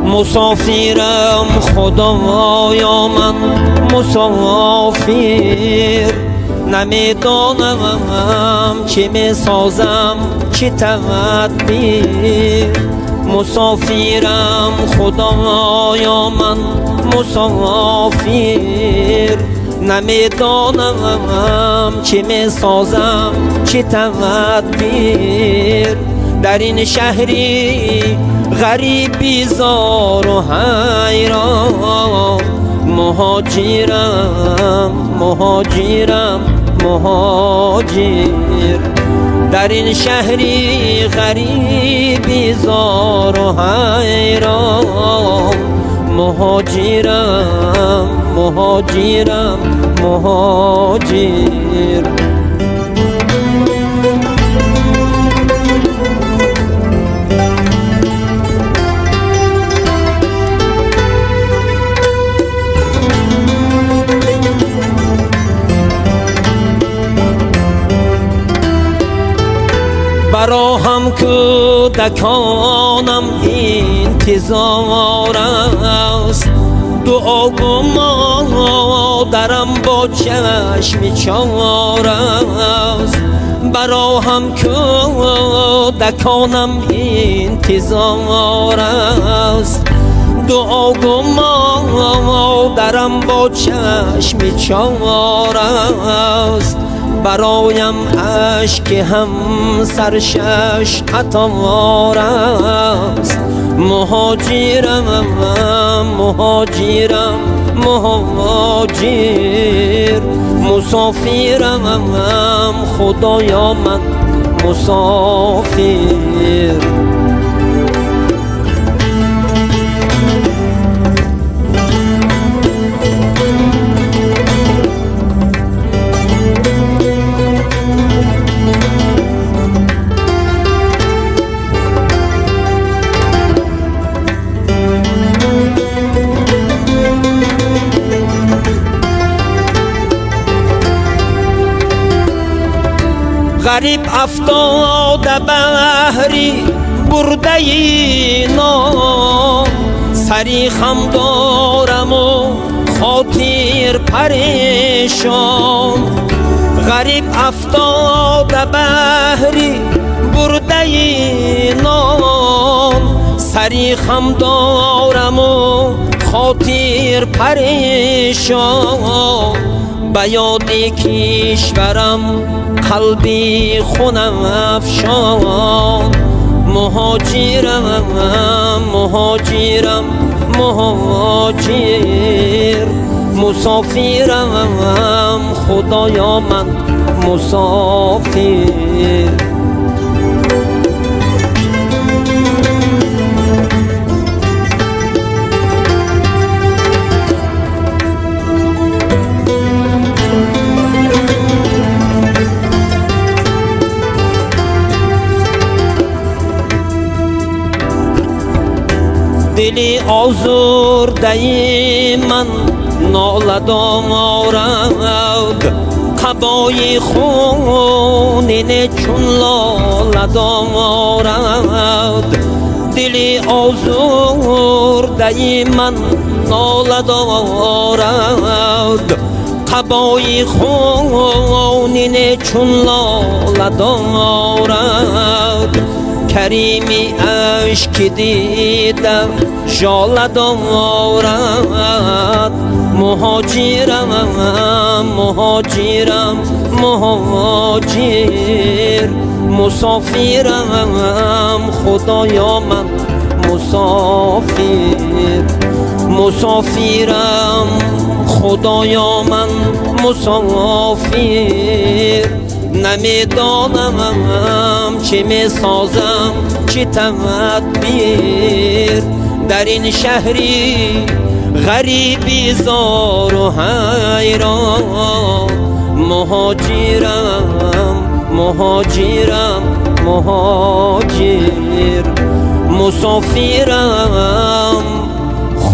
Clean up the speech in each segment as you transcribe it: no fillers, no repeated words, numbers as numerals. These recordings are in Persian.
مسافرم خدایا من مسافر، نمیدانم چی میسازم چی تدبیر. مسافرم خدایا من مسافر، نمیدانم چی میسازم چی تدبیر. در این شهری غریب بیزار و حیران، مهاجرم مهاجرم مهاجر. در این شهری غریب بیزار و حیران، مهاجرم مهاجرم مهاجر. برا هم کودکانم انتظار است، دعا گو مادرم با چشم چار است. برا هم کودکانم انتظار است، دعا گو مادرم با چشم چار است. برایم اشک هم سرشش قطار است، مهاجرم مهاجرم مهاجر. مسافرم خدایا من مسافر. غریب افتاده بحری برده نام، سری خم دارم و خاطر پریشان. غریب افتاده بحری برده نام، سری خم دارم و خاطر پریشان. به یاد کشورم قلبی خونم افشان، مهاجرم مهاجرم مهاجر. مسافرم خدایا من مسافر. دلی آزرده من نالد آرد، قبای خونین چون لالد آرد. دلی آزرده من نالد آرد، قبای خونین چون لالد آرد. کریمی اشک دیدم ژالد آرد، مهاجرم مهاجرم مهاجر. مسافرم خدایا من مسافر. مسافرم خدایا من مسافر، نمیدانم چی میسازم چی تدبیر. در این شهری غریبی زار و حیران، مهاجرم مهاجرم مهاجر. مسافرم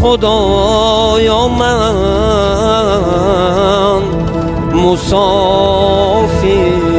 خدایا من مسافر.